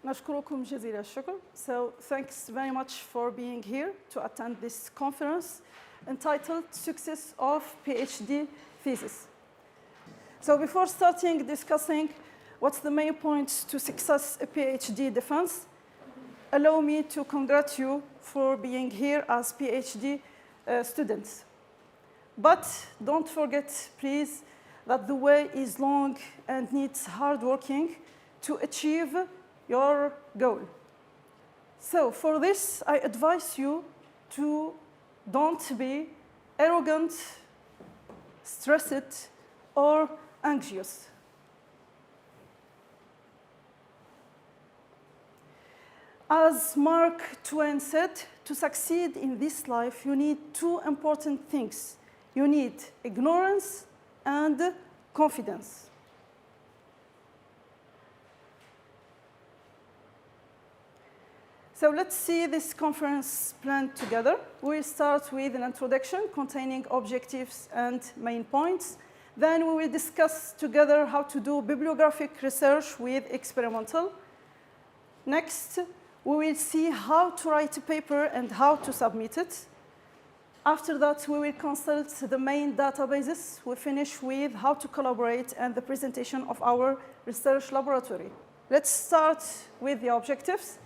نشكركم جزيل الشكر. So thanks very much for being here to attend this conference entitled Success of PhD Thesis. So before starting discussing what's the main points to success a PhD defense, allow me to congratulate you for being here as PhD students. But don't forget, please, that the way is long and needs hard working to achieve your goal. So for this, I advise you to don't be arrogant, stressed, or anxious. As Mark Twain said, to succeed in this life, you need two important things. You need ignorance and confidence. So let's see this conference plan together. We'll start with an introduction containing objectives and main points. Then we will discuss together how to do bibliographic research with experimental. Next, we will see how to write a paper and how to submit it. After that, we will consult the main databases. We finish with how to collaborate and the presentation of our research laboratory. Let's start with the objectives.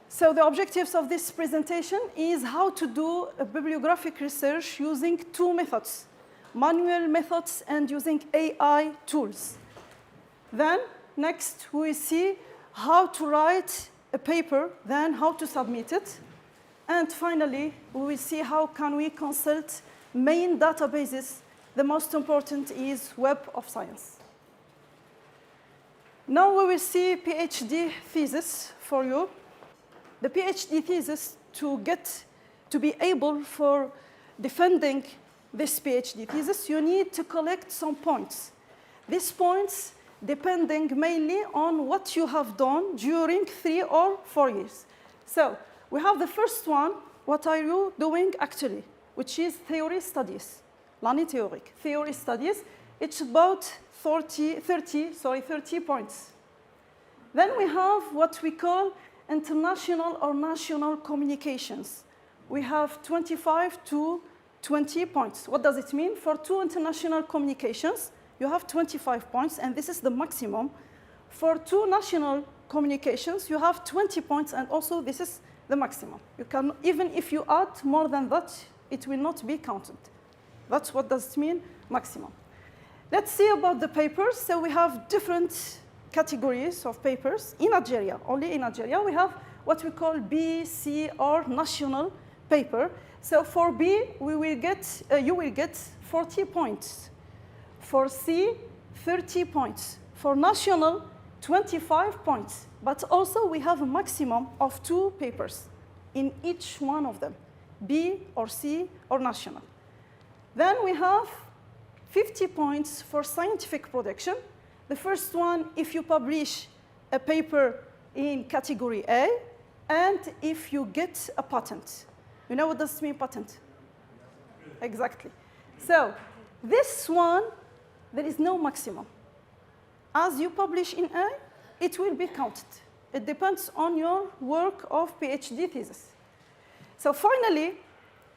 So the objectives of this presentation is how to do a bibliographic research using two methods, manual methods and using AI tools. Then, next, we will see how to write a paper, then how to submit it. And finally, we will see how can we consult main databases. The most important is Web of Science. Now we will see PhD thesis for you. The PhD thesis, to be able for defending this PhD thesis, you need to collect some points. These points depending mainly on what you have done during 3 or 4 years. So we have the first one, what are you doing actually, which is theory studies, l'année théorique. Theory studies, it's about 30 points. Then we have what we call international or national communications. We have 25 to 20 points. What does it mean? For 2 international communications, you have 25 points, and this is the maximum. For 2 national communications, you have 20 points, and also this is the maximum. You can, even if you add more than that, it will not be counted. That's what does it mean, maximum. Let's see about the papers. So we have different categories of papers in Algeria. Only in Algeria, we have what we call B, C, or national paper. So for B, you will get 40 points. For C, 30 points. For national, 25 points. But also, we have a maximum of 2 papers in each one of them, B or C or national. Then we have 50 points for scientific production. The first one, if you publish a paper in category A, and if you get a patent. You know what does it mean, patent? Exactly. So this one, there is no maximum. As you publish in A, it will be counted. It depends on your work of PhD thesis. So finally,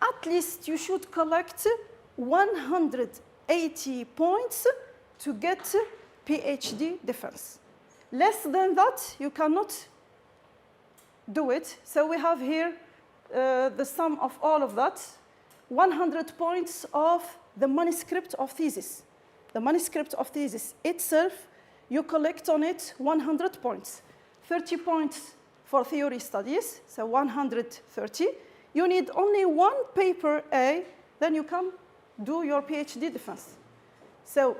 at least you should collect 180 points to get PhD defense. Less than that, you cannot do it. So we have here the sum of all of that, 100 points of the manuscript of thesis. The manuscript of thesis itself, you collect on it 100 points. 30 points for theory studies, so 130. You need only 1 paper A, then you can do your PhD defense. So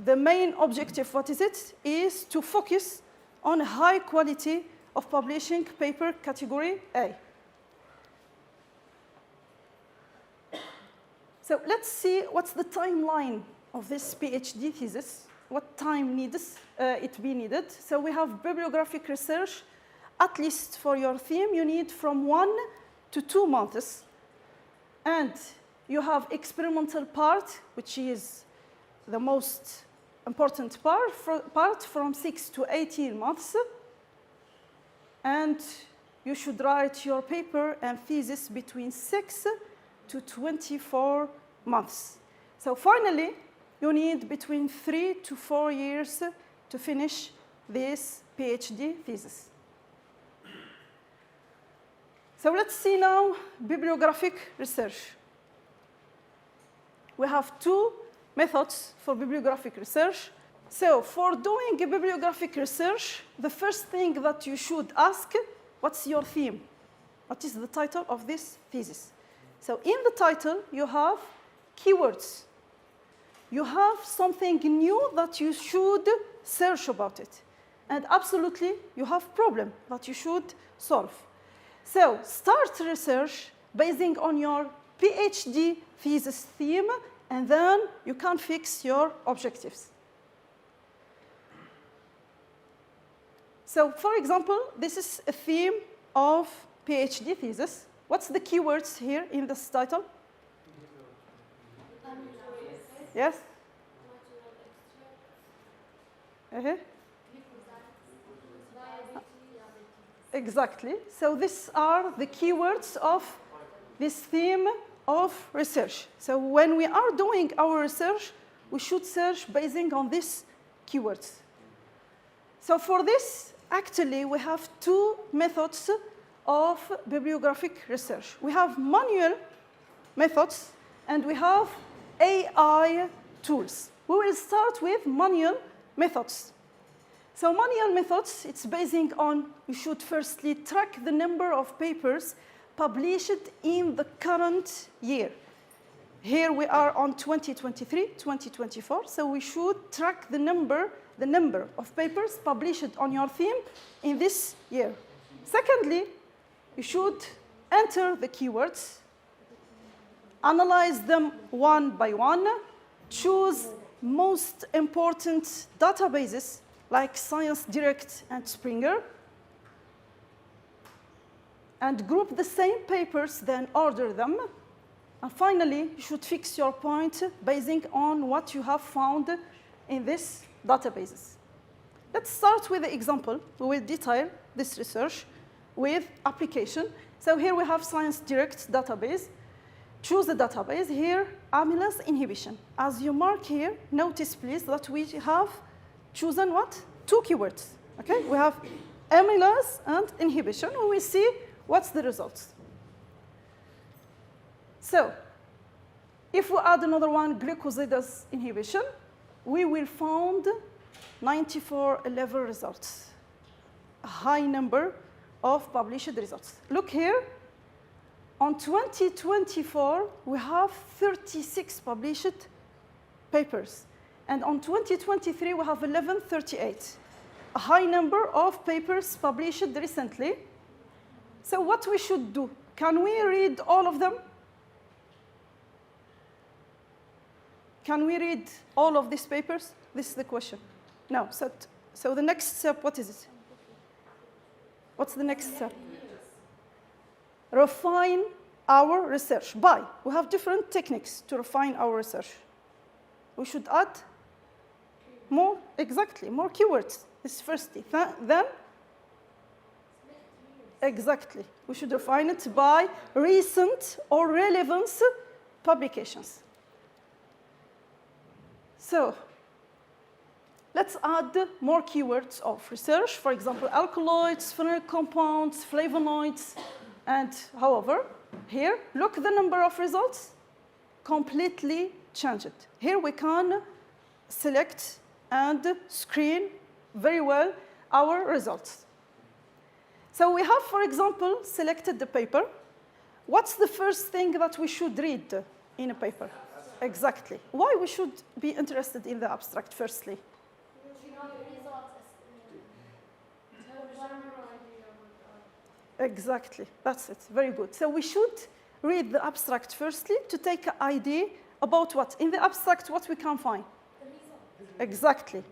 the main objective, what is it? Is to focus on high quality of publishing paper category A. So let's see what's the timeline of this PhD thesis. What time needs it be needed? So we have bibliographic research. At least for your theme, you need from 1 to 2 months. And you have experimental part, which is the most important part from 6 to 18 months. And you should write your paper and thesis between 6 to 24 months. So finally, you need between 3 to 4 years to finish this PhD thesis. So let's see now bibliographic research. We have two methods for bibliographic research. So for doing a bibliographic research, the first thing that you should ask, what's your theme? What is the title of this thesis? So in the title, you have keywords. You have something new that you should search about it. And absolutely, you have a problem that you should solve. So start research basing on your PhD thesis theme, and then you can fix your objectives. So for example, this is a theme of PhD thesis. What's the keywords here in this title? Yes? Exactly. So these are the keywords of this theme of research. So when we are doing our research, we should search basing on these keywords. So for this, actually, we have two methods of bibliographic research. We have manual methods, and we have AI tools. We will start with manual methods. So manual methods, it's basing on, you should firstly track the number of papers published in the current year. Here we are on 2023, 2024, so we should track the number of papers published on your theme in this year. Secondly, you should enter the keywords, analyze them one by one, choose most important databases like Science Direct and Springer, and group the same papers, then order them. And finally, you should fix your point basing on what you have found in these databases. Let's start with the example. We will detail this research with application. So here we have Science Direct database. Choose the database. Here, amylase inhibition. As you mark here, notice please that we have chosen what? Two keywords. Okay? We have amylase and inhibition. We will see what's the results. So if we add another one, glucosidase inhibition, we will find 94 level results, a high number of published results. Look here. On 2024, we have 36 published papers. And on 2023, we have 1138, a high number of papers published recently. So what we should do? Can we read all of them? Can we read all of these papers? This is the question. No. So the next step, what is it? What's the next step? Refine our research by. We have different techniques to refine our research. We should add more, exactly, more keywords. This is firstly. Then, exactly, we should refine it by recent or relevance publications. So let's add more keywords of research. For example, alkaloids, phenolic compounds, flavonoids, and however, here, look the number of results, completely changed. Here we can select and screen very well our results. So we have, for example, selected the paper. What's the first thing that we should read in a paper? Exactly. Why we should be interested in the abstract, firstly? Exactly. That's it. Very good. So we should read the abstract firstly to take an idea about what? In the abstract, what we can find? Exactly.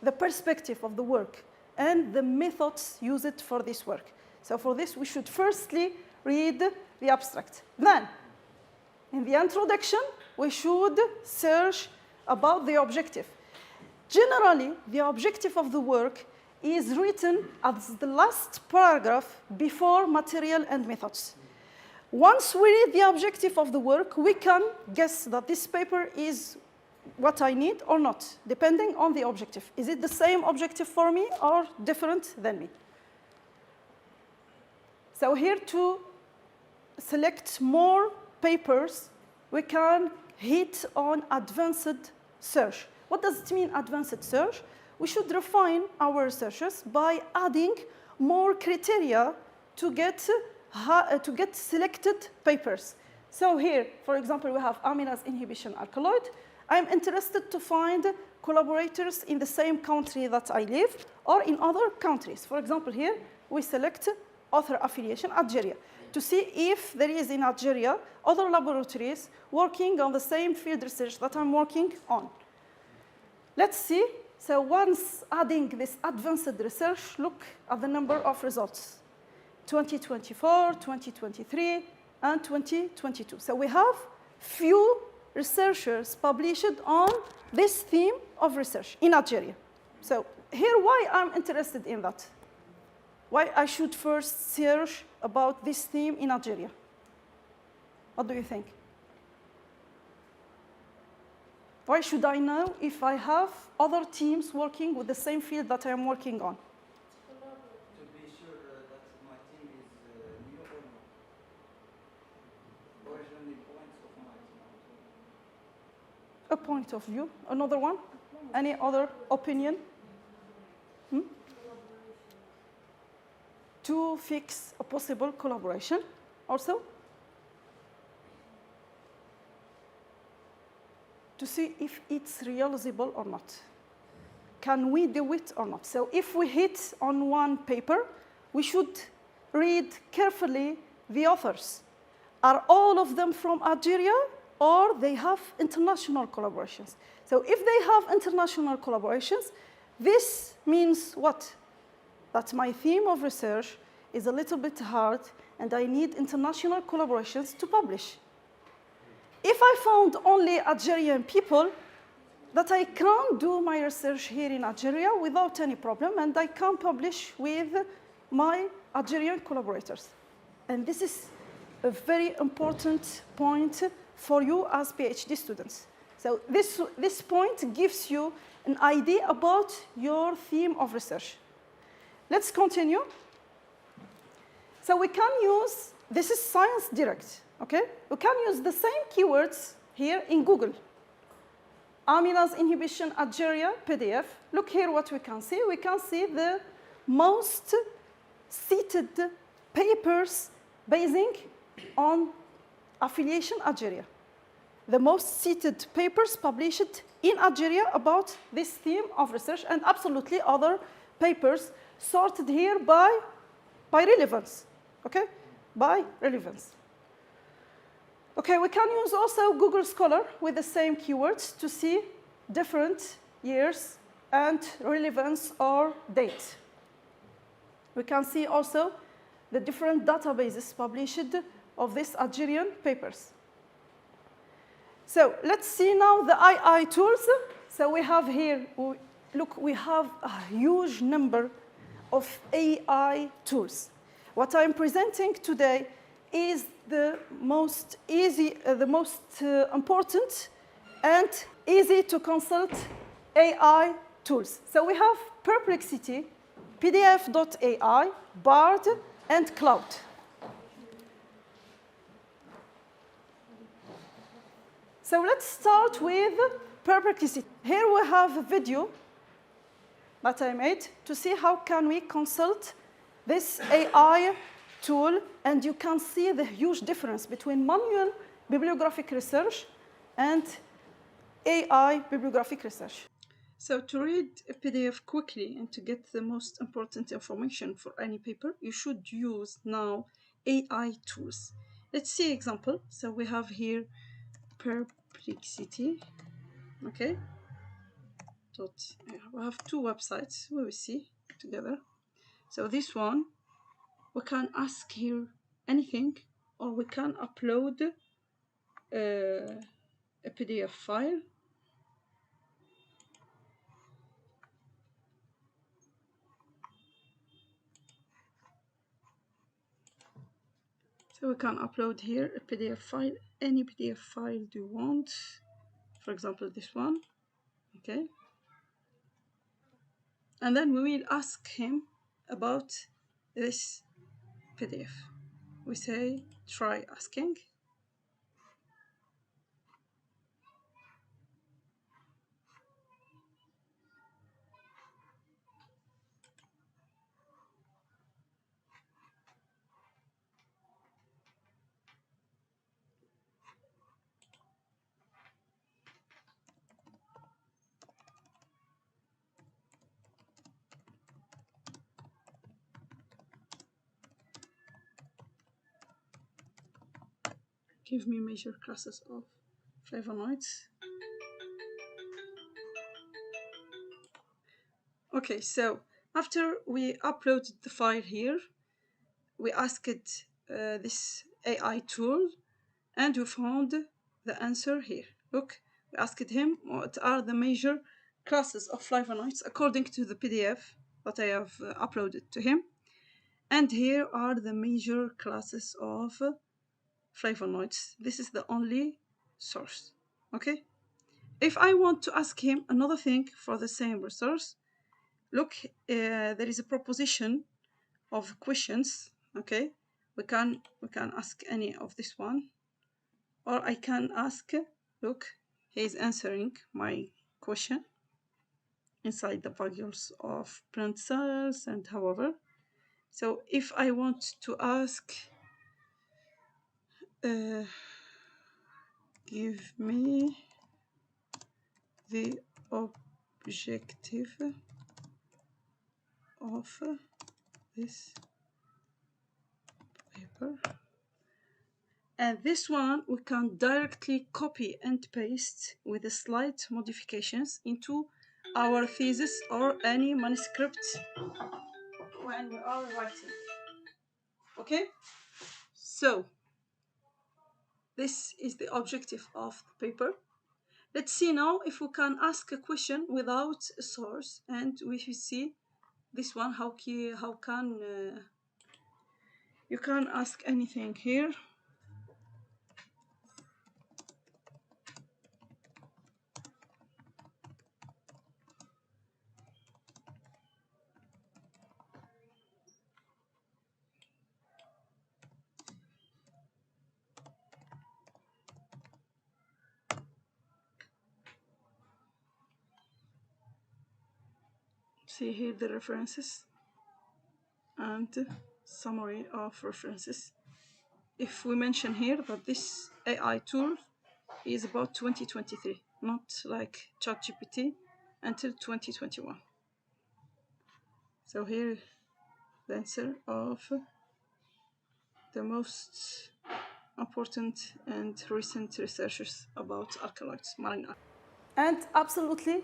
The perspective of the work and the methods used for this work. So for this, we should firstly read the abstract. Then, in the introduction, we should search about the objective. Generally, the objective of the work is written as the last paragraph before material and methods. Once we read the objective of the work, we can guess that this paper is what I need or not, depending on the objective. Is it the same objective for me or different than me? So here to select more papers, we can hit on advanced search. What does it mean, advanced search? We should refine our researches by adding more criteria to get selected papers. So here, for example, we have amylase inhibition alkaloid. I'm interested to find collaborators in the same country that I live or in other countries. For example, here we select author affiliation Algeria to see if there is in Algeria other laboratories working on the same field research that I'm working on. Let's see. So once adding this advanced research, look at the number of results. 2024, 2023, and 2022. So we have few researchers published on this theme of research in Algeria. So here, why I'm interested in that? Why I should first search about this theme in Algeria? What do you think? Why should I know if I have other teams working with the same field that I am working on? To be sure that my team is new or not. Originally points of my team. A point of view. Another one? Any other opinion? To fix a possible collaboration also? To see if it's realizable or not. Can we do it or not? So if we hit on one paper, we should read carefully the authors. Are all of them from Algeria or they have international collaborations? So if they have international collaborations, this means what? That my theme of research is a little bit hard and I need international collaborations to publish. If I found only Algerian people, that I can't do my research here in Algeria without any problem, and I can publish with my Algerian collaborators. And this is a very important point for you as PhD students. So this point gives you an idea about your theme of research. Let's continue. So we can use, this is Science Direct. Okay? We can use the same keywords here in Google. Amylase inhibition Algeria PDF. Look here what we can see. We can see the most cited papers basing on affiliation Algeria. The most cited papers published in Algeria about this theme of research, and absolutely other papers sorted here by relevance. Okay? By relevance. Okay, we can use also Google Scholar with the same keywords to see different years and relevance or date. We can see also the different databases published of these Algerian papers. So let's see now the AI tools. So we have here, look, we have a huge number of AI tools. What I'm presenting today is the most easy, important and easy to consult AI tools. So we have Perplexity, PDF.ai, Bard, and Cloud. So let's start with Perplexity. Here we have a video that I made to see how can we consult this AI tool, and you can see the huge difference between manual bibliographic research and AI bibliographic research. So to read a PDF quickly and to get the most important information for any paper, you should use now AI tools. Let's see example. So we have here Perplexity. Okay. We have two websites we will see together. So this one, we can ask here anything, or we can upload a PDF file. So we can upload here a PDF file, any PDF file you want. For example, this one, okay? And then we will ask him about this PDF. We say, try asking. Give me major classes of flavonoids. Okay, so after we uploaded the file here, we asked this AI tool, and we found the answer here. Look, we asked him what are the major classes of flavonoids according to the PDF that I have uploaded to him. And here are the major classes of flavonoids. This is the only source, okay? If I want to ask him another thing for the same resource, look, there is a proposition of questions, okay? We can ask any of this one, or I can ask, look, he's answering my question inside the values of plant cells and however. So if I want to ask, give me the objective of this paper, and this one we can directly copy and paste with the slight modifications into our thesis or any manuscript when we are writing. Okay, so this is the objective of the paper. Let's see now if we can ask a question without a source, and we should see this one, how can you can ask anything here. See here the references and summary of references. If we mention here that this AI tool is about 2023, not like ChatGPT until 2021. So here the answer of the most important and recent researchers about alkaloids, marine alkaloids. And absolutely,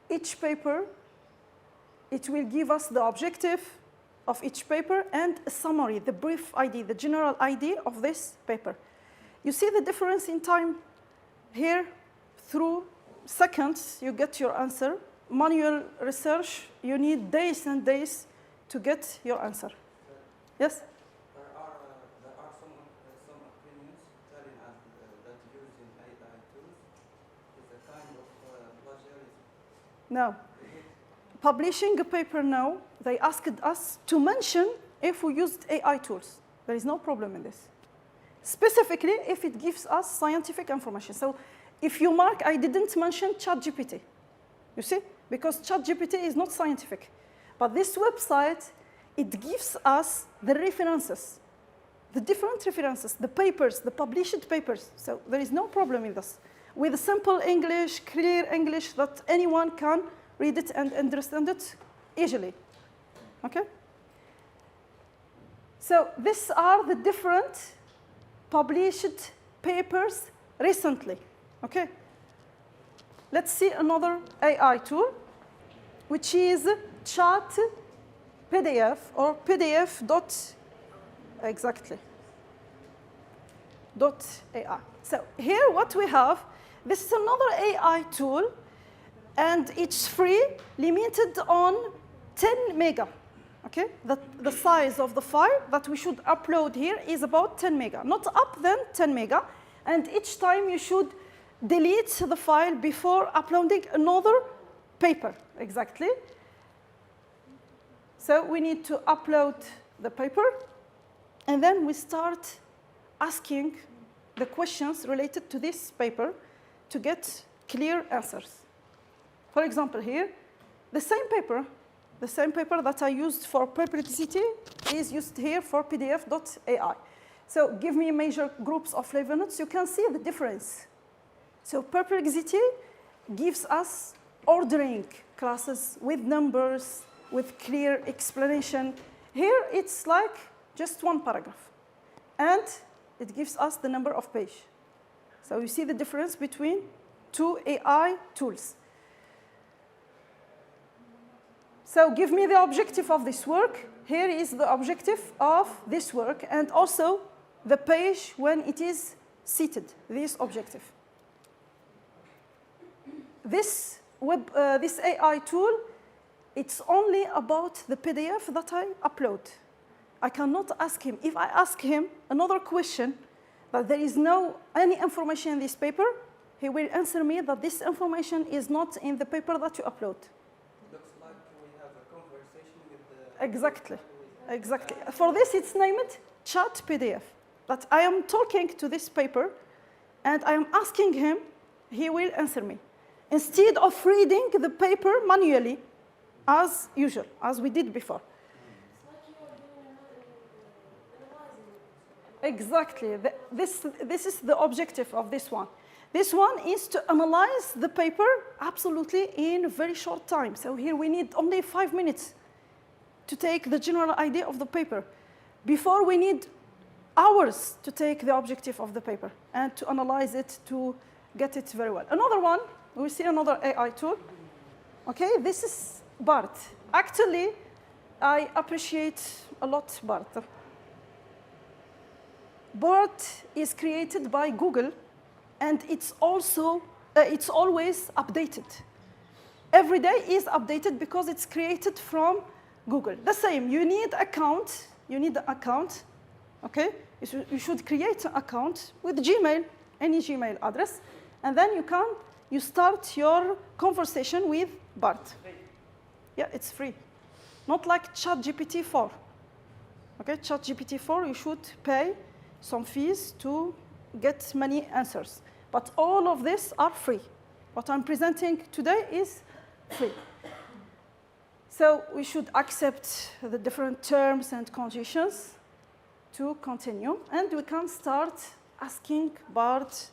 each paper, it will give us the objective of each paper and a summary, the brief ID, the general ID of this paper. You see the difference in time here? Through seconds, you get your answer. Manual research, you need days and days to get your answer. Yes? There are some opinions telling us that using AI tools is a kind of plagiarism. No. Publishing a paper now, they asked us to mention if we used AI tools. There is no problem in this. Specifically, if it gives us scientific information. So if you mark, I didn't mention ChatGPT. You see? Because ChatGPT is not scientific. But this website, it gives us the references, the different references, the papers, the published papers. So there is no problem in this. With simple English, clear English that anyone can read it and understand it easily. Okay? So these are the different published papers recently. Okay? Let's see another AI tool, which is Chat PDF or PDF .ai. So here what we have, this is another AI tool, and it's free, limited on 10 mega. Okay, the size of the file that we should upload here is about 10 mega, not up than 10 mega. And each time you should delete the file before uploading another paper, exactly. So we need to upload the paper, and then we start asking the questions related to this paper to get clear answers. For example, here, the same paper that I used for perplexity is used here for pdf.ai. So give me major groups of flavonoids. You can see the difference. So perplexity gives us ordering classes with numbers, with clear explanation. Here, it's like just one paragraph. And it gives us the number of page. So you see the difference between two AI tools. So give me the objective of this work. Here is the objective of this work, and also the page when it is seated, this objective. This AI tool, it's only about the PDF that I upload. I cannot ask him. If I ask him another question, that there is no any information in this paper, he will answer me that this information is not in the paper that you upload. Looks like we have a conversation with the... Exactly, exactly. For this, it's named Chat PDF. That I am talking to this paper, and I am asking him, he will answer me. Instead of reading the paper manually, as usual, as we did before. Exactly. This is the objective of this one. This one is to analyze the paper absolutely in a very short time. So here we need only 5 minutes to take the general idea of the paper. Before, we need hours to take the objective of the paper and to analyze it, to get it very well. Another one, we see another AI tool. Okay, this is BART. Actually, I appreciate a lot BART. BART is created by Google, and it's always updated. Every day is updated because it's created from Google. The same, you need account. You need the account, okay? You should create an account with Gmail, any Gmail address, and then you start your conversation with BART. Yeah, it's free. Not like ChatGPT 4. Okay, ChatGPT 4, you should pay some fees to get many answers. But all of this are free. What I'm presenting today is free. So we should accept the different terms and conditions to continue, and we can start asking BART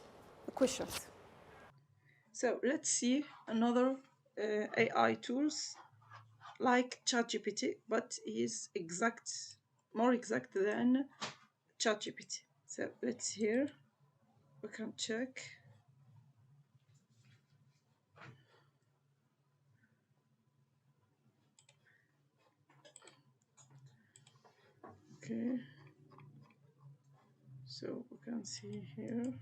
questions. So let's see another AI tools like ChatGPT, but is more exact than ChatGPT. So let's hear. We can check. Okay. So we can see here.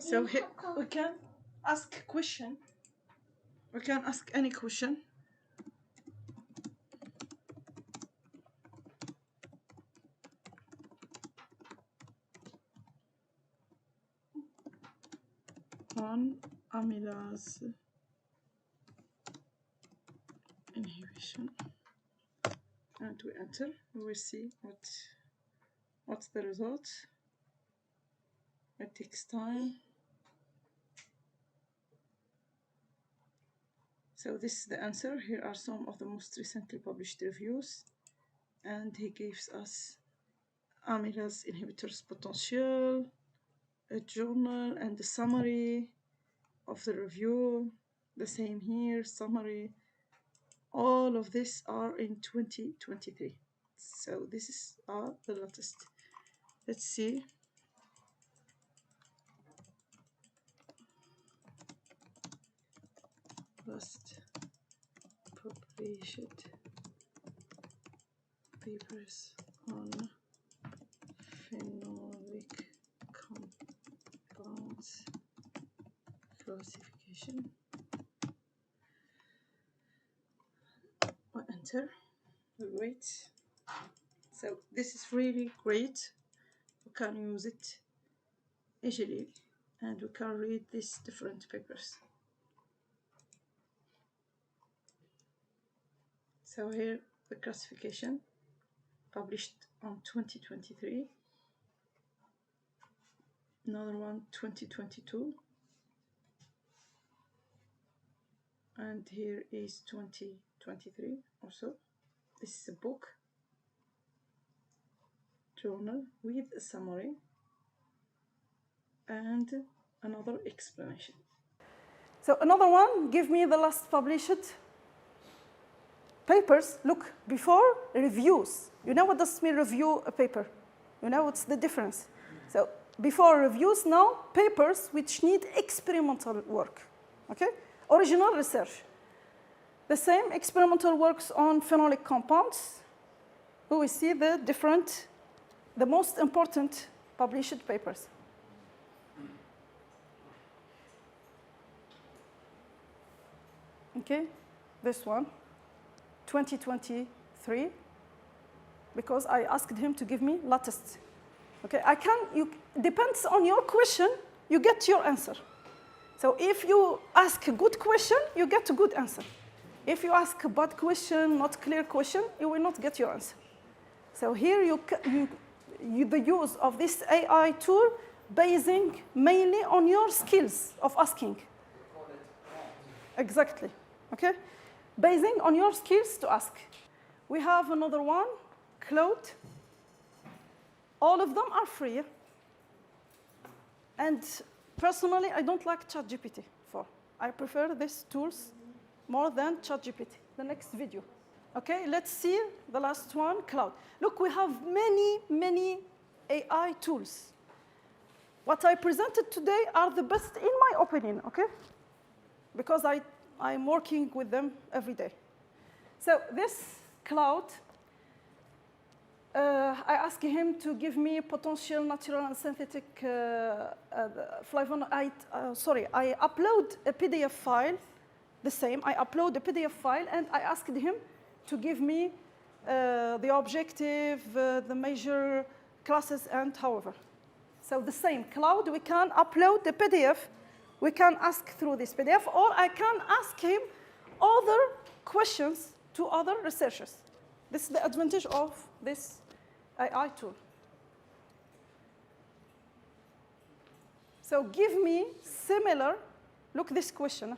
So here we can ask a question. We can ask any question. On amylase inhibition, and we enter. We will see what's the result. It takes time. So this is the answer. Here are some of the most recently published reviews, and he gives us amylase inhibitors potential, a journal, and the summary of the review. The same here, summary. All of this are in 2023. So this is the latest. Let's see. Last published papers on phenolic compounds classification. I enter. Wait. So this is really great. We can use it easily, and we can read these different papers. So here the classification published on 2023, another one 2022, and here is 2023 also. This is a book journal with a summary and another explanation. So another one, give me the last published papers. Look, before reviews. You know what does mean review a paper? You know what's the difference? So before reviews, now papers which need experimental work, okay? Original research. The same experimental works on phenolic compounds. We see the different, the most important published papers. Okay, this one, 2023, because I asked him to give me latest. Okay, depends on your question, you get your answer. So if you ask a good question, you get a good answer. If you ask a bad question, not clear question, you will not get your answer. So here the use of this AI tool basing mainly on your skills of asking. Exactly, okay? Basing on your skills to ask. We have another one, Claude. All of them are free. And personally, I don't like ChatGPT 4. I prefer these tools more than ChatGPT. The next video. Okay, let's see the last one, Cloud. Look, we have many AI tools. What I presented today are the best in my opinion, okay? Because I'm working with them every day. So this Cloud, I asked him to give me potential natural and synthetic flavonoid. I upload a PDF file, the same. I upload a PDF file, and I asked him to give me the objective, the measure, classes, and however. So the same Cloud, we can upload the PDF. We can ask through this PDF, or I can ask him other questions to other researchers. This is the advantage of this AI tool. So give me similar, look this question.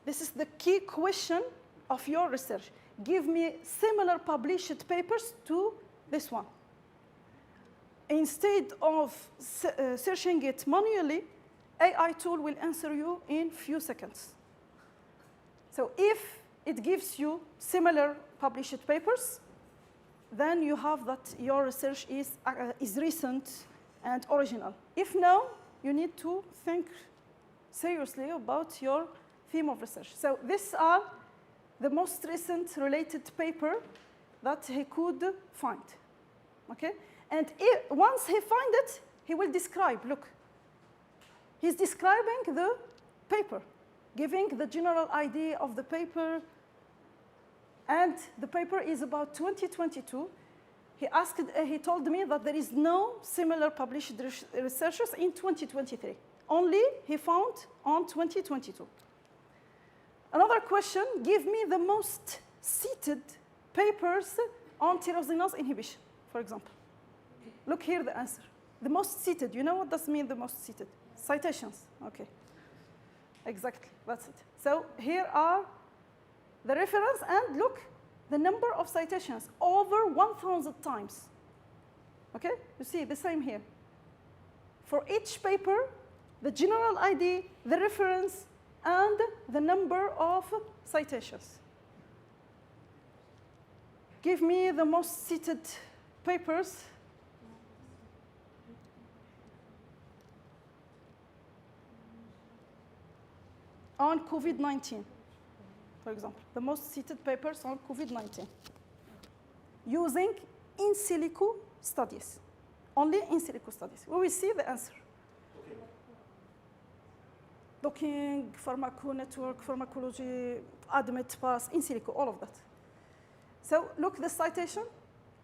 This is the key question of your research. Give me similar published papers to this one. Instead of searching it manually, AI tool will answer you in few seconds. So if it gives you similar published papers, then you have that your research is recent and original. If no, you need to think seriously about your theme of research. So these are the most recent related paper that he could find, okay? And once he finds it, he will describe, look. He's describing the paper, giving the general idea of the paper, and the paper is about 2022. He told me that there is no similar published researchers in 2023. Only he found on 2022. Another question, give me the most cited papers on tyrosinase inhibition, for example. Look here the answer. The most cited, you know what does mean the most cited? Citations, okay. Exactly, that's it. So here are the reference, and look, the number of citations, over 1,000 times. Okay, you see the same here. For each paper, the general ID, the reference, and the number of citations. Give me the most cited papers. On COVID-19, for example, the most cited papers on COVID-19. using in silico studies. Only in silico studies. We will see the answer. Okay. Docking, pharmaconetwork, pharmacology, admit, pass, in silico, all of that. So look, the citation,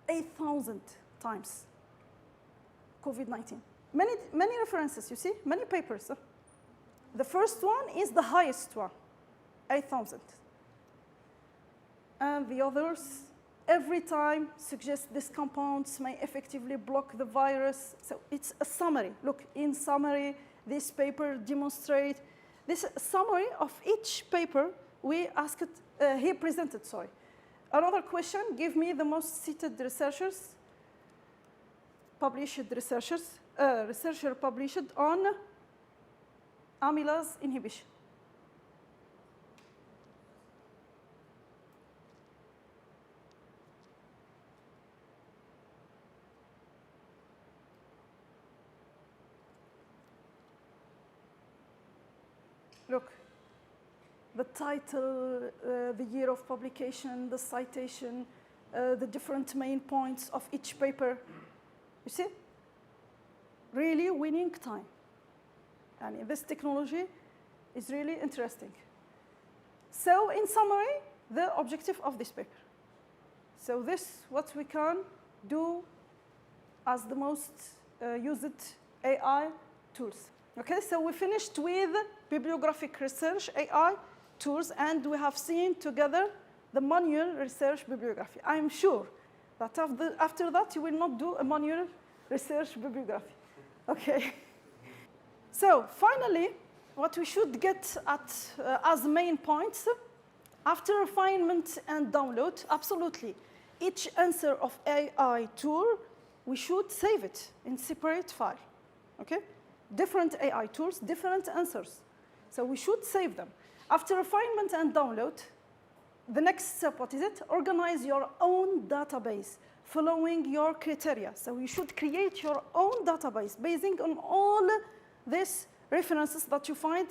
8,000 times COVID-19. Many references, you see, many papers. The first one is the highest one, 8,000. And the others, every time, suggest these compounds may effectively block the virus. So it's a summary. Look, in summary, this paper demonstrates. This summary of each paper we asked, he presented, sorry. Another question, give me the most cited researchers, researcher published on amylase inhibition. Look, the title, the year of publication, the citation, the different main points of each paper. You see? Really winning time. And this technology is really interesting. So in summary, the objective of this paper. So this, what we can do as the most used AI tools. Okay, so we finished with bibliographic research, AI tools, and we have seen together the manual research bibliography. I'm sure that after that, you will not do a manual research bibliography. Okay. So finally, what we should get at as main points, after refinement and download, absolutely, each answer of AI tool, we should save it in separate file. Okay? Different AI tools, different answers. So we should save them. After refinement and download, the next step, what is it? Organize your own database following your criteria. So you should create your own database basing on all these references that you find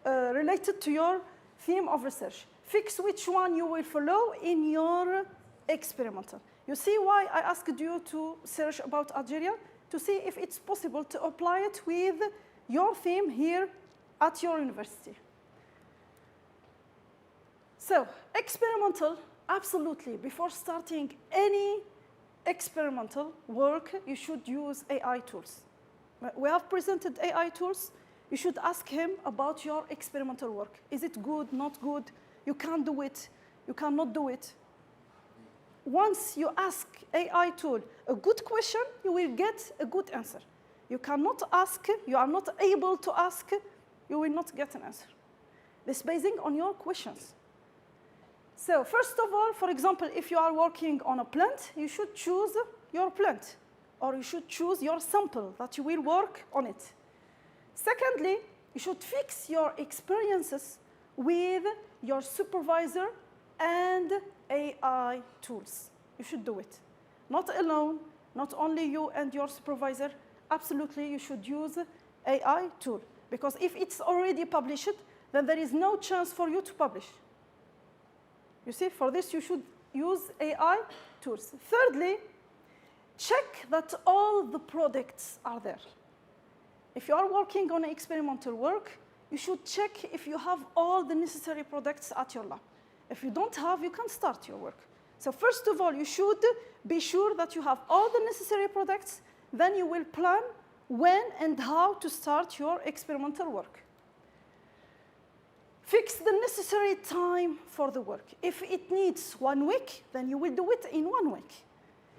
related to your theme of research. Fix which one you will follow in your experimental. You see why I asked you to search about Algeria? To see if it's possible to apply it with your theme here at your university. So, experimental, absolutely. Before starting any experimental work, you should use AI tools. We have presented AI tools. You should ask him about your experimental work. Is it good, not good? You can do it, you cannot do it. Once you ask AI tool a good question, you will get a good answer. You cannot ask, you are not able to ask, you will not get an answer. This is basing on your questions. So first of all, for example, if you are working on a plant, you should choose your plant, or you should choose your sample that you will work on it. Secondly, you should fix your experiences with your supervisor and AI tools. You should do it. Not alone, not only you and your supervisor. Absolutely, you should use AI tool. Because if it's already published, then there is no chance for you to publish. You see, for this, you should use AI tools. Thirdly, check that all the products are there. If you are working on experimental work, you should check if you have all the necessary products at your lab. If you don't have, you can start your work. So first of all, you should be sure that you have all the necessary products. Then you will plan when and how to start your experimental work. Fix the necessary time for the work. If it needs 1 week, then you will do it in 1 week.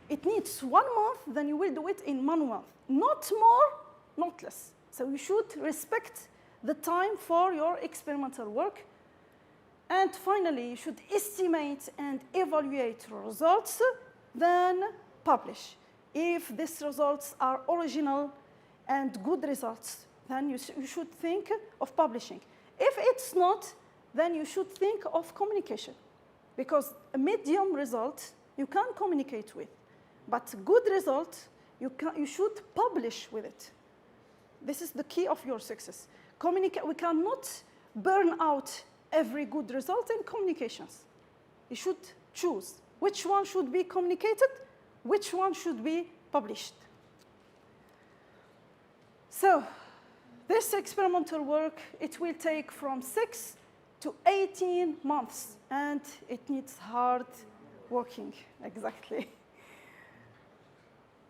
It needs 1 month, then you will do it in 1 month. Not more, not less. So you should respect the time for your experimental work. And finally, you should estimate and evaluate results, then publish. If these results are original and good results, then you should think of publishing. If it's not, then you should think of communication. Because a medium result, you can communicate with. But good result, you should publish with it. This is the key of your success. We cannot burn out every good result in communications. You should choose which one should be communicated, which one should be published. So this experimental work, it will take from 6 to 18 months, and it needs hard working, exactly.